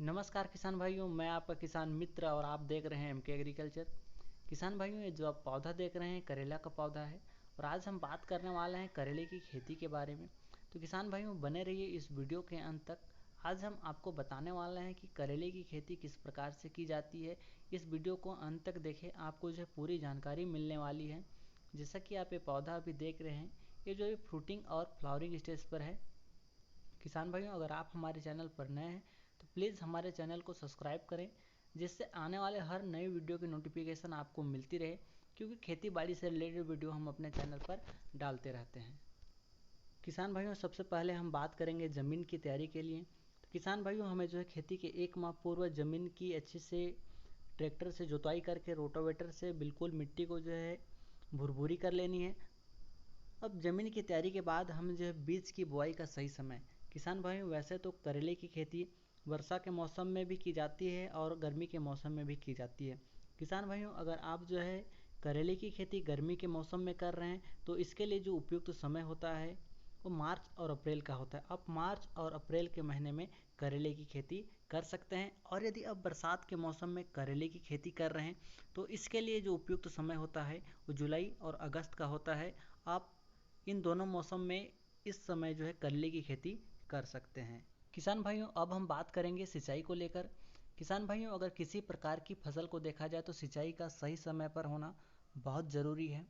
नमस्कार किसान भाइयों, मैं आपका किसान मित्र और आप देख रहे हैं एमके एग्रीकल्चर। किसान भाइयों, ये जो आप पौधा देख रहे हैं करेला का पौधा है और आज हम बात करने वाले हैं करेले की खेती के बारे में। तो किसान भाइयों बने रहिए इस वीडियो के अंत तक। आज हम आपको बताने वाले हैं कि करेले की खेती किस प्रकार से की जाती है। इस वीडियो को अंत तक देखें, आपको जो पूरी जानकारी मिलने वाली है। जैसा कि आप ये पौधा अभी देख रहे हैं, ये जो फ्रूटिंग और फ्लावरिंग स्टेज पर है। किसान भाइयों, अगर आप हमारे चैनल पर नए हैं तो प्लीज़ हमारे चैनल को सब्सक्राइब करें, जिससे आने वाले हर नई वीडियो की नोटिफिकेशन आपको मिलती रहे, क्योंकि खेती बाड़ी से रिलेटेड वीडियो हम अपने चैनल पर डालते रहते हैं। किसान भाइयों, सबसे पहले हम बात करेंगे ज़मीन की तैयारी के लिए। तो किसान भाइयों, हमें जो है खेती के 1 माह पूर्व ज़मीन की अच्छे से ट्रैक्टर से जुताई करके रोटावेटर से बिल्कुल मिट्टी को जो है भुरभुरी कर लेनी है। अब ज़मीन की तैयारी के बाद हम जो है बीज की बुआई का सही समय। किसान भाइयों, वैसे तो करेले की खेती वर्षा के मौसम में भी की जाती है और गर्मी के मौसम में भी की जाती है। किसान भाइयों, अगर आप जो है करेले की खेती गर्मी के मौसम में कर रहे हैं तो इसके लिए जो उपयुक्त समय होता है वो मार्च और अप्रैल का होता है। आप मार्च और अप्रैल के महीने में करेले की खेती कर सकते हैं। और यदि आप बरसात के मौसम में करेले की खेती कर रहे हैं तो इसके लिए जो उपयुक्त समय होता है वो जुलाई और अगस्त का होता है। आप इन दोनों मौसम में इस समय जो है करेले की खेती कर सकते हैं। किसान भाइयों, अब हम बात करेंगे सिंचाई को लेकर। किसान भाइयों, अगर किसी प्रकार की फसल को देखा जाए तो सिंचाई का सही समय पर होना बहुत ज़रूरी है।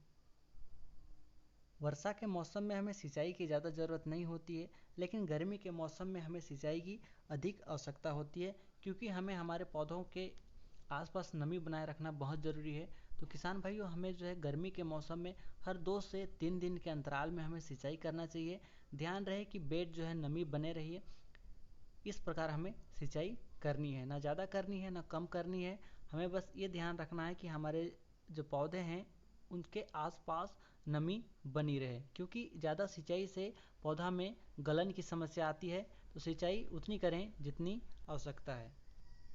वर्षा के मौसम में हमें सिंचाई की ज़्यादा ज़रूरत नहीं होती है, लेकिन गर्मी के मौसम में हमें सिंचाई की अधिक आवश्यकता होती है, क्योंकि हमें हमारे पौधों के आसपास नमी बनाए रखना बहुत ज़रूरी है। तो किसान भाइयों, हमें जो है गर्मी के मौसम में हर 2 से 3 दिन के अंतराल में हमें सिंचाई करना चाहिए। ध्यान रहे कि बेड जो है नमी बने रहिए, इस प्रकार हमें सिंचाई करनी है। ना ज़्यादा करनी है ना कम करनी है। हमें बस ये ध्यान रखना है कि हमारे जो पौधे हैं उनके आसपास नमी बनी रहे, क्योंकि ज़्यादा सिंचाई से पौधा में गलन की समस्या आती है। तो सिंचाई उतनी करें जितनी आवश्यकता है।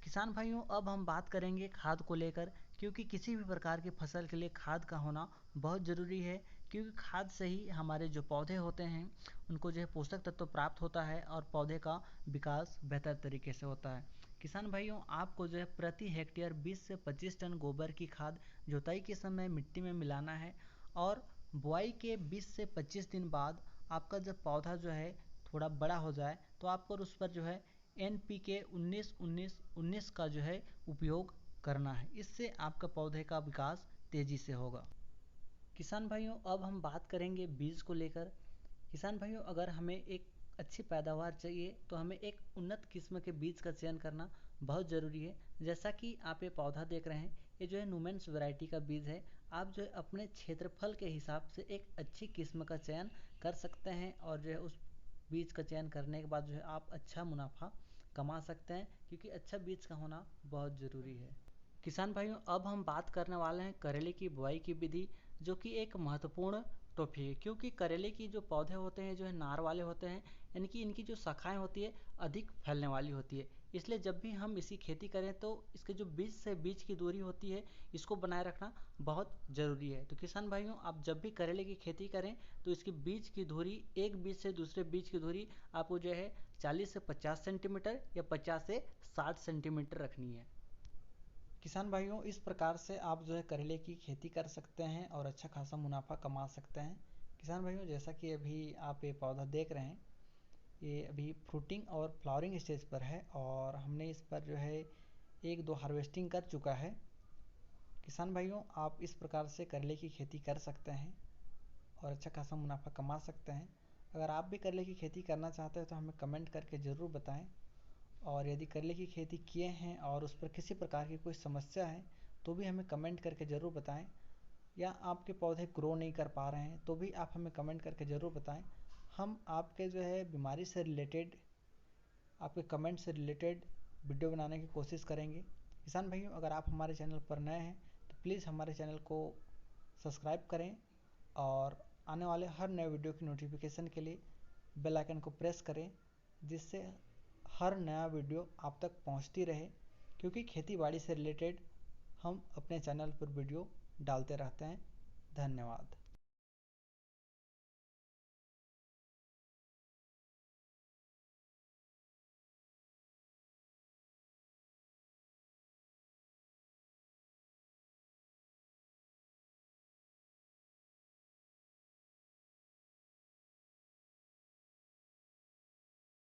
किसान भाइयों, अब हम बात करेंगे खाद को लेकर, क्योंकि किसी भी प्रकार की फसल के लिए खाद का होना बहुत ज़रूरी है। क्योंकि खाद से ही हमारे जो पौधे होते हैं उनको जो है पोषक तत्व प्राप्त होता है और पौधे का विकास बेहतर तरीके से होता है। किसान भाइयों, आपको जो है प्रति हेक्टेयर 20 से 25 टन गोबर की खाद जुताई के समय मिट्टी में मिलाना है। और बुआई के 20 से 25 दिन बाद आपका जब पौधा जो है थोड़ा बड़ा हो जाए तो आपको उस पर जो है NPK 19-19-19 का जो है उपयोग करना है। इससे आपका पौधे का विकास तेज़ी से होगा। किसान भाइयों, अब हम बात करेंगे बीज को लेकर। किसान भाइयों, अगर हमें एक अच्छी पैदावार चाहिए तो हमें एक उन्नत किस्म के बीज का चयन करना बहुत ज़रूरी है। जैसा कि आप ये पौधा देख रहे हैं, ये जो है नुमेंस वैरायटी का बीज है। आप जो है अपने क्षेत्रफल के हिसाब से एक अच्छी किस्म का चयन कर सकते हैं और जो है उस बीज का चयन करने के बाद जो है आप अच्छा मुनाफा कमा सकते हैं, क्योंकि अच्छा बीज का होना बहुत ज़रूरी है। किसान भाइयों, अब हम बात करने वाले हैं करेले की बुआई की विधि, जो कि एक महत्वपूर्ण टॉपिक है। क्योंकि करेले की जो पौधे होते हैं जो है नार वाले होते हैं, यानी कि इनकी जो शाखाएं होती है अधिक फैलने वाली होती है। इसलिए जब भी हम इसकी खेती करें तो इसके जो बीज से बीज की दूरी होती है इसको बनाए रखना बहुत ज़रूरी है। तो किसान भाइयों, आप जब भी करेले की खेती करें तो इसकी बीज की दूरी, एक बीज से दूसरे बीज की दूरी आपको जो है 40 से 50 सेंटीमीटर या 50 से 60 सेंटीमीटर रखनी है। किसान भाइयों, इस प्रकार से आप जो है करेले की खेती कर सकते हैं और अच्छा खासा मुनाफा कमा सकते हैं। किसान भाइयों, जैसा कि अभी आप ये पौधा देख रहे हैं, ये अभी फ्रूटिंग और फ्लावरिंग स्टेज पर है और हमने इस पर जो है 1-2 हार्वेस्टिंग कर चुका है। किसान भाइयों, आप इस प्रकार से करेले की खेती कर सकते हैं और अच्छा खासा मुनाफा कमा सकते हैं। अगर आप भी करेले की खेती करना चाहते हैं तो हमें कमेंट करके ज़रूर बताएं। और यदि करेले की खेती किए हैं और उस पर किसी प्रकार की कोई समस्या है तो भी हमें कमेंट करके ज़रूर बताएं। या आपके पौधे ग्रो नहीं कर पा रहे हैं तो भी आप हमें कमेंट करके ज़रूर बताएं। हम आपके जो है बीमारी से रिलेटेड, आपके कमेंट से रिलेटेड वीडियो बनाने की कोशिश करेंगे। किसान भाइयों, अगर आप हमारे चैनल पर नए हैं तो प्लीज़ हमारे चैनल को सब्सक्राइब करें और आने वाले हर नए वीडियो की नोटिफिकेशन के लिए बेल आइकन को प्रेस करें, जिससे हर नया वीडियो आप तक पहुंचती रहे। क्योंकि खेती बाड़ी से रिलेटेड हम अपने चैनल पर वीडियो डालते रहते हैं। धन्यवाद।